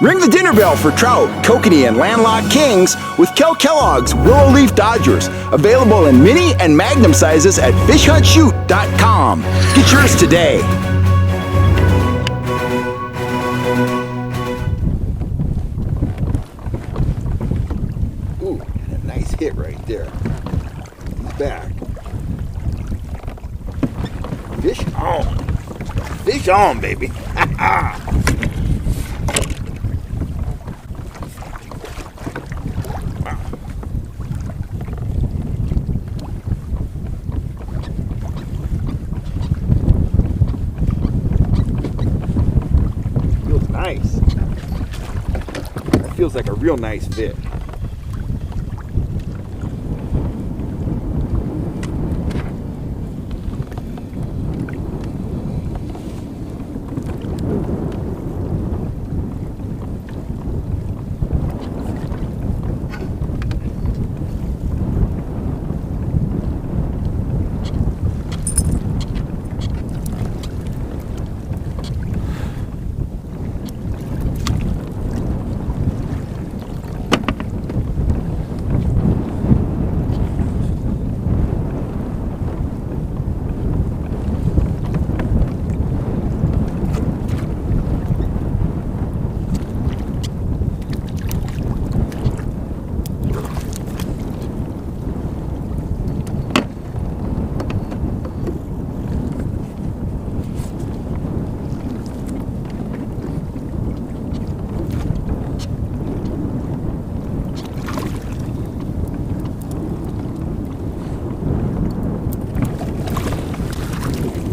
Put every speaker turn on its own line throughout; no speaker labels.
Ring the dinner bell for trout, kokanee, and landlocked kings with Kellogg's Willow Leaf Dodgers. Available in mini and magnum sizes at fishhuntshoot.com. Get yours today. Ooh, a nice hit right there. He's back. Fish on. Fish on, baby. Feels nice. That feels like a real nice fish.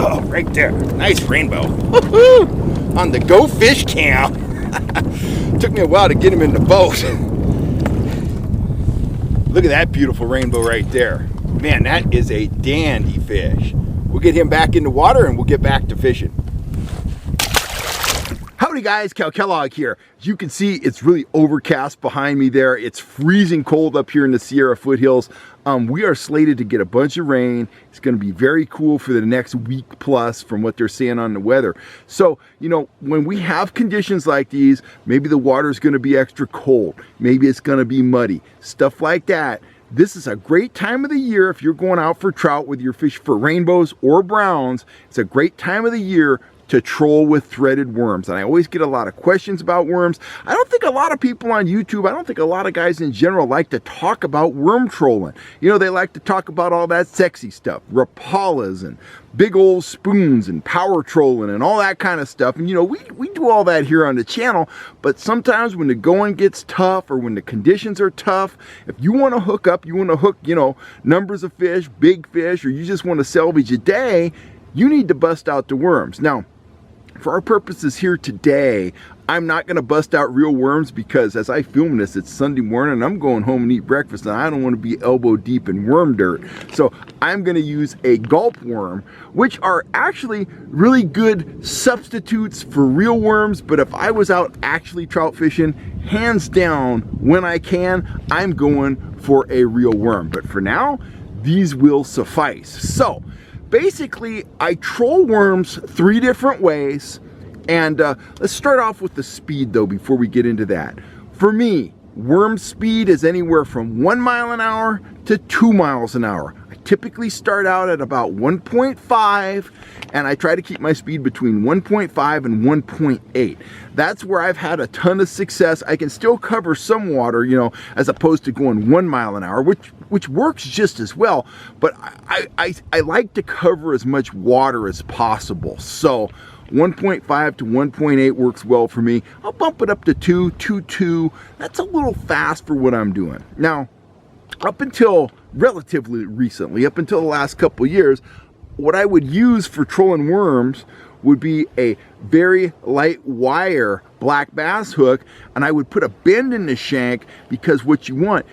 Oh, right there. Nice rainbow. Woo-hoo! On the Go Fish Cam. Took me a while to get him in the boat. Look at that beautiful rainbow right there. Man, that is a dandy fish. We'll get him back in the water and we'll get back to fishing. Howdy guys, Cal Kellogg here. As you can see, it's really overcast behind me there. It's freezing cold up here in the Sierra foothills. We are slated to get a bunch of rain. It's going to be very cool for the next week plus from what they're saying on the weather. So, you know, when we have conditions like these, maybe the water's going to be extra cold. Maybe it's going to be muddy. Stuff like that. This is a great time of the year if you're going out for trout with your fish for rainbows or browns. It's a great time of the year to troll with threaded worms. And I always get a lot of questions about worms. I don't think a lot of people on YouTube, I don't think a lot of guys in general like to talk about worm trolling. You know, they like to talk about all that sexy stuff, Rapalas and big old spoons and power trolling and all that kind of stuff. And you know, we do all that here on the channel, but sometimes when the going gets tough or when the conditions are tough, if you want to hook up, you want to hook, you know, numbers of fish, big fish, or you just want to salvage a day, you need to bust out the worms. Now, for our purposes here today, I'm not going to bust out real worms because as I film this, it's Sunday morning and I'm going home and eat breakfast and I don't want to be elbow deep in worm dirt. So I'm going to use a gulp worm, which are actually really good substitutes for real worms. But if I was out actually trout fishing, hands down, when I can, I'm going for a real worm. But for now, these will suffice. So basically, I troll worms 3 different ways, and let's start off with the speed though before we get into that. For me, worm speed is anywhere from 1 mile an hour to 2 miles an hour. I typically start out at about 1.5, and I try to keep my speed between 1.5 and 1.8. That's where I've had a ton of success. I can still cover some water, you know, as opposed to going 1 mile an hour, which works just as well, but I like to cover as much water as possible. So 1.5 to 1.8 works well for me. I'll bump it up to 2.2. That's a little fast for what I'm doing. Now, up until relatively recently, up until the last couple of years, what I would use for trolling worms would be a very light wire black bass hook, and I would put a bend in the shank because what you want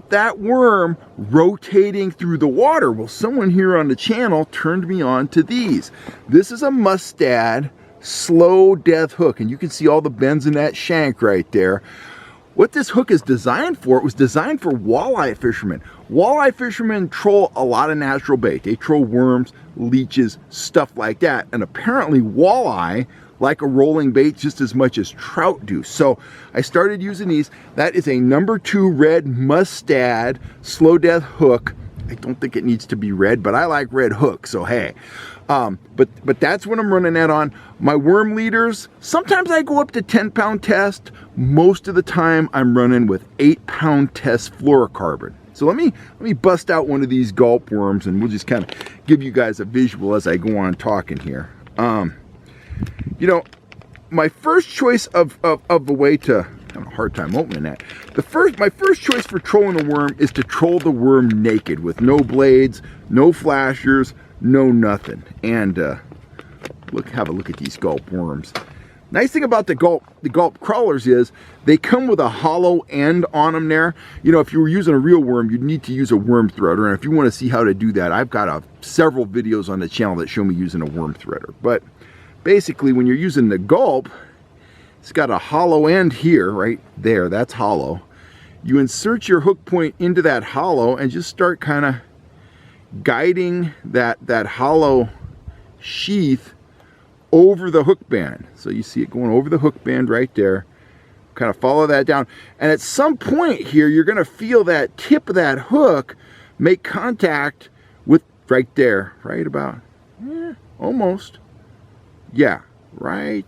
that worm rotating through the water. Well, someone here on the channel turned me on to these. This is a Mustad slow death hook, and you can see all the bends in that shank right there. What this hook is designed for, it was designed for walleye fishermen. Walleye fishermen troll a lot of natural bait. They troll worms, leeches, stuff like that. And apparently walleye like a rolling bait just as much as trout do. So I started using these. That is a #2 red Mustad slow death hook. I don't think it needs to be red, but I like red hooks, so hey. But that's what I'm running that on. My worm leaders, sometimes I go up to 10-pound test. Most of the time I'm running with 8-pound test fluorocarbon. So let me bust out one of these Gulp Worms, and we'll just kind of give you guys a visual as I go on talking here. You know, my first choice of the way to, I'm having a hard time opening that. My first choice for trolling a worm is to troll the worm naked with no blades, no flashers, no nothing. And have a look at these Gulp Worms. Nice thing about the Gulp crawlers is they come with a hollow end on them there. You know, if you were using a real worm, you'd need to use a worm threader. And if you want to see how to do that, I've got several videos on the channel that show me using a worm threader. But basically, when you're using the Gulp, it's got a hollow end here, right there. That's hollow. You insert your hook point into that hollow and just start kind of guiding that hollow sheath over the hook band. So you see it going over the hook band right there. Kind of follow that down. And at some point here, you're going to feel that tip of that hook make contact with right there. Right about, almost. Yeah, right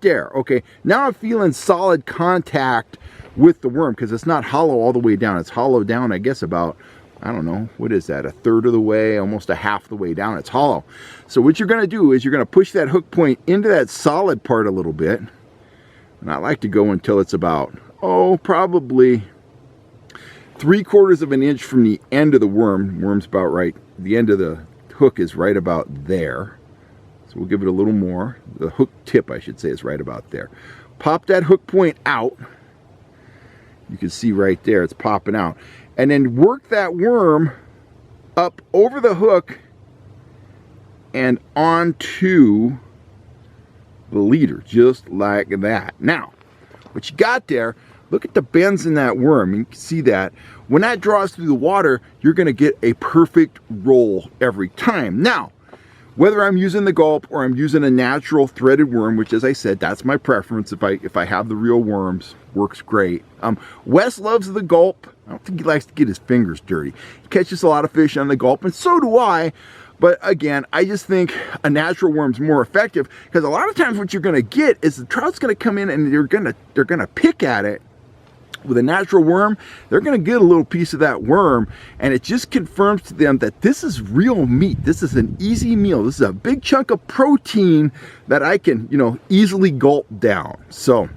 there. Okay, now I'm feeling solid contact with the worm because it's not hollow all the way down. It's hollow down, I guess, about, I don't know, what is that, 1/3 of the way, almost a half the way down. It's hollow. So what you're going to do is you're going to push that hook point into that solid part a little bit. And I like to go until it's about, probably 3/4 of an inch from the end of the worm. Worm's about right, the end of the hook is right about there. So we'll give it a little more. The hook tip, I should say, is right about there. Pop that hook point out. You can see right there, it's popping out. And then work that worm up over the hook and onto the leader, just like that. Now, what you got there, look at the bends in that worm. You can see that. When that draws through the water, you're going to get a perfect roll every time. Now, whether I'm using the Gulp or I'm using a natural threaded worm, which, as I said, that's my preference. If I have the real worms, works great. Wes loves the Gulp. I don't think he likes to get his fingers dirty. He catches a lot of fish on the Gulp, and so do I. But again, I just think a natural worm's more effective because a lot of times what you're going to get is the trout's going to come in and they're going to pick at it. With a natural worm, they're going to get a little piece of that worm, and it just confirms to them that this is real meat. This is an easy meal. This is a big chunk of protein that I can, easily gulp down. So,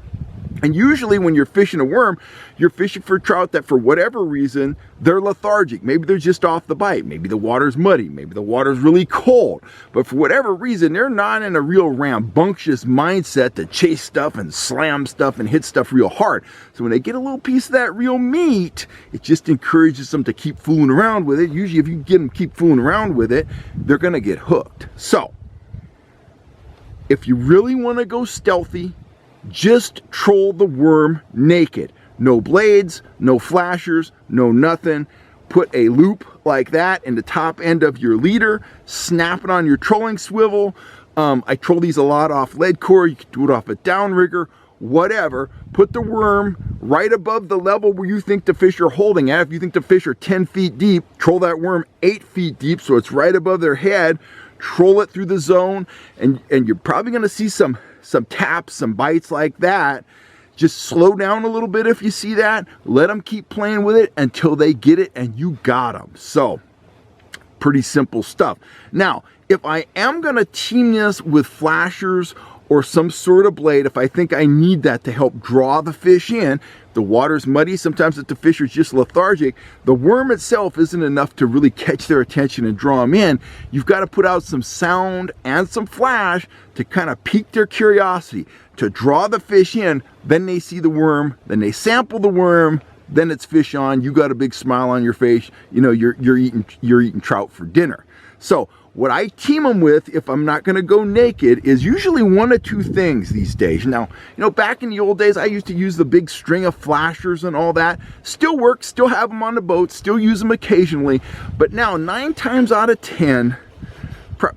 and usually when you're fishing a worm, you're fishing for trout that for whatever reason, they're lethargic. Maybe they're just off the bite. Maybe the water's muddy. Maybe the water's really cold. But for whatever reason, they're not in a real rambunctious mindset to chase stuff and slam stuff and hit stuff real hard. So when they get a little piece of that real meat, it just encourages them to keep fooling around with it. Usually if you get them keep fooling around with it, they're going to get hooked. So if you really want to go stealthy, just troll the worm naked. No blades, no flashers, no nothing. Put a loop like that in the top end of your leader. Snap it on your trolling swivel. I troll these a lot off lead core. You can do it off a downrigger, whatever. Put the worm right above the level where you think the fish are holding at. If you think the fish are 10 feet deep, troll that worm 8 feet deep so it's right above their head. Troll it through the zone, and you're probably going to see some taps, some bites like that. Just slow down a little bit if you see that. Let them keep playing with it until they get it and you got them. So, pretty simple stuff. Now, if I am going to team this with flashers or some sort of blade, if I think I need that to help draw the fish in, the water's muddy, sometimes if the fish are just lethargic, the worm itself isn't enough to really catch their attention and draw them in. You've got to put out some sound and some flash to kind of pique their curiosity, to draw the fish in. Then they see the worm, then they sample the worm, then it's fish on. You got a big smile on your face. You're eating trout for dinner. So what I team them with, if I'm not going to go naked, is usually one of two things these days. Now, back in the old days, I used to use the big string of flashers and all that. Still works, still have them on the boat, still use them occasionally. But now, 9 times out of 10,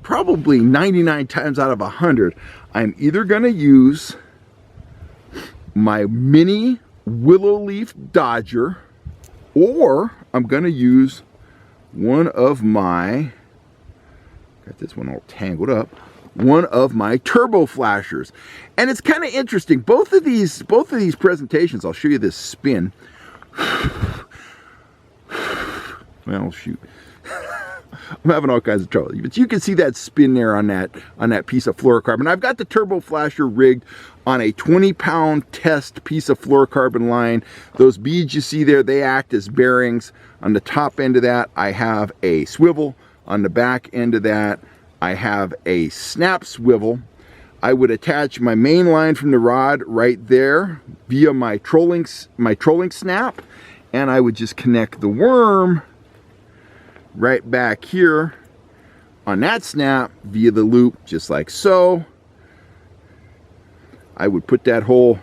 probably 99 times out of 100, I'm either going to use my mini willow leaf dodger, or I'm going to use one of my, got this one all tangled up, one of my turbo flashers. And it's kind of interesting. Both of these presentations, I'll show you this spin. Well, shoot. I'm having all kinds of trouble. But you can see that spin there on that piece of fluorocarbon. I've got the turbo flasher rigged on a 20-pound test piece of fluorocarbon line. Those beads you see there, they act as bearings. On the top end of that, I have a swivel. On the back end of that, I have a snap swivel. I would attach my main line from the rod right there via my trolling snap, and I would just connect the worm right back here on that snap via the loop, just like so. I would put that whole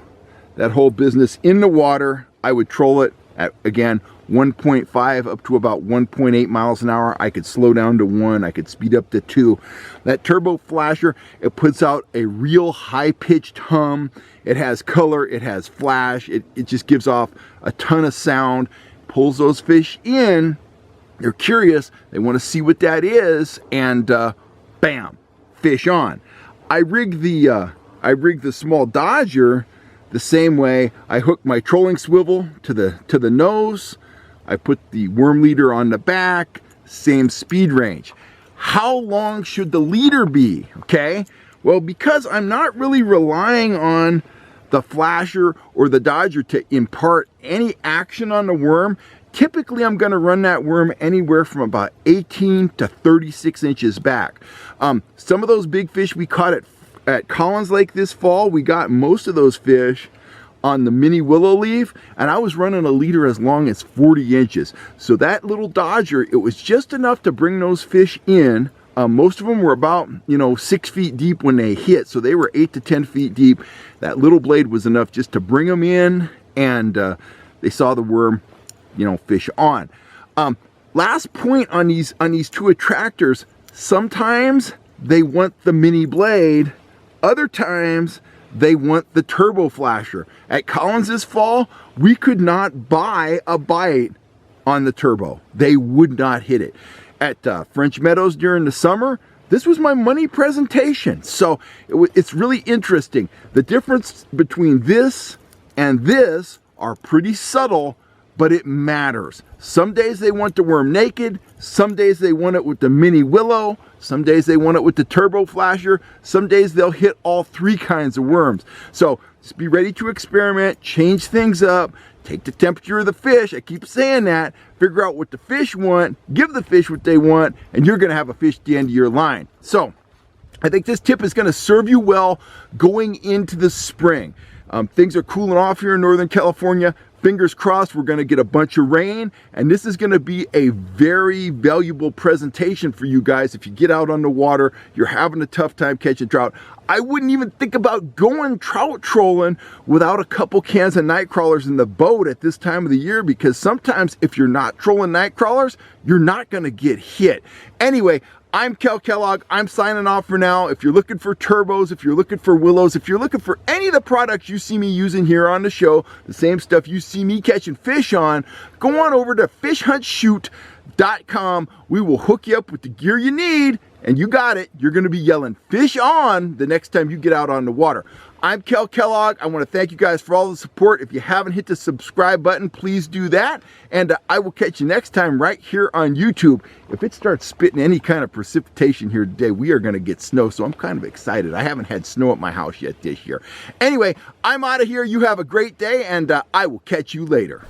business in the water. I would troll it at, again, 1.5 up to about 1.8 miles an hour. I could slow down to 1, I could speed up to 2. That turbo flasher, it puts out a real high-pitched hum. It has color, it has flash, it just gives off a ton of sound, pulls those fish in. They're curious, they want to see what that is, and bam, fish on. I rig the small dodger the same way. I hook my trolling swivel to the nose. I put the worm leader on the back, same speed range. How long should the leader be? Okay, well, because I'm not really relying on the flasher or the dodger to impart any action on the worm, typically I'm going to run that worm anywhere from about 18 to 36 inches back. Some of those big fish we caught at Collins Lake this fall, we got most of those fish on the mini willow leaf, and I was running a leader as long as 40 inches. So that little dodger, it was just enough to bring those fish in. Most of them were about 6 feet deep when they hit, so they were 8 to 10 feet deep. That little blade was enough just to bring them in, and they saw the worm fish on. Last point on these two attractors, sometimes they want the mini blade, other times they want the turbo flasher. At Collins this fall, we could not buy a bite on the turbo. They would not hit it. At French Meadows during the summer, this was my money presentation. So it's really interesting. The difference between this and this are pretty subtle, but it matters. Some days they want the worm naked, some days they want it with the mini willow, some days they want it with the turbo flasher, some days they'll hit all 3 kinds of worms. So just be ready to experiment, change things up, take the temperature of the fish, I keep saying that, figure out what the fish want, give the fish what they want, and you're gonna have a fish at the end of your line. So I think this tip is gonna serve you well going into the spring. Things are cooling off here in Northern California. Fingers crossed we're going to get a bunch of rain, and this is going to be a very valuable presentation for you guys. If you get out on the water, you're having a tough time catching trout, I wouldn't even think about going trout trolling without a couple cans of night crawlers in the boat at this time of the year, because sometimes if you're not trolling night crawlers, you're not going to get hit. Anyway, I'm Kel Kellogg. I'm signing off for now. If you're looking for turbos, if you're looking for willows, if you're looking for any of the products you see me using here on the show, the same stuff you see me catching fish on, go on over to fishhuntshoot.com. We will hook you up with the gear you need, and you got it. You're going to be yelling fish on the next time you get out on the water. I'm Kel Kellogg. I want to thank you guys for all the support. If you haven't hit the subscribe button, please do that. And I will catch you next time right here on YouTube. If it starts spitting any kind of precipitation here today, we are going to get snow. So I'm kind of excited. I haven't had snow at my house yet this year. Anyway, I'm out of here. You have a great day, and I will catch you later.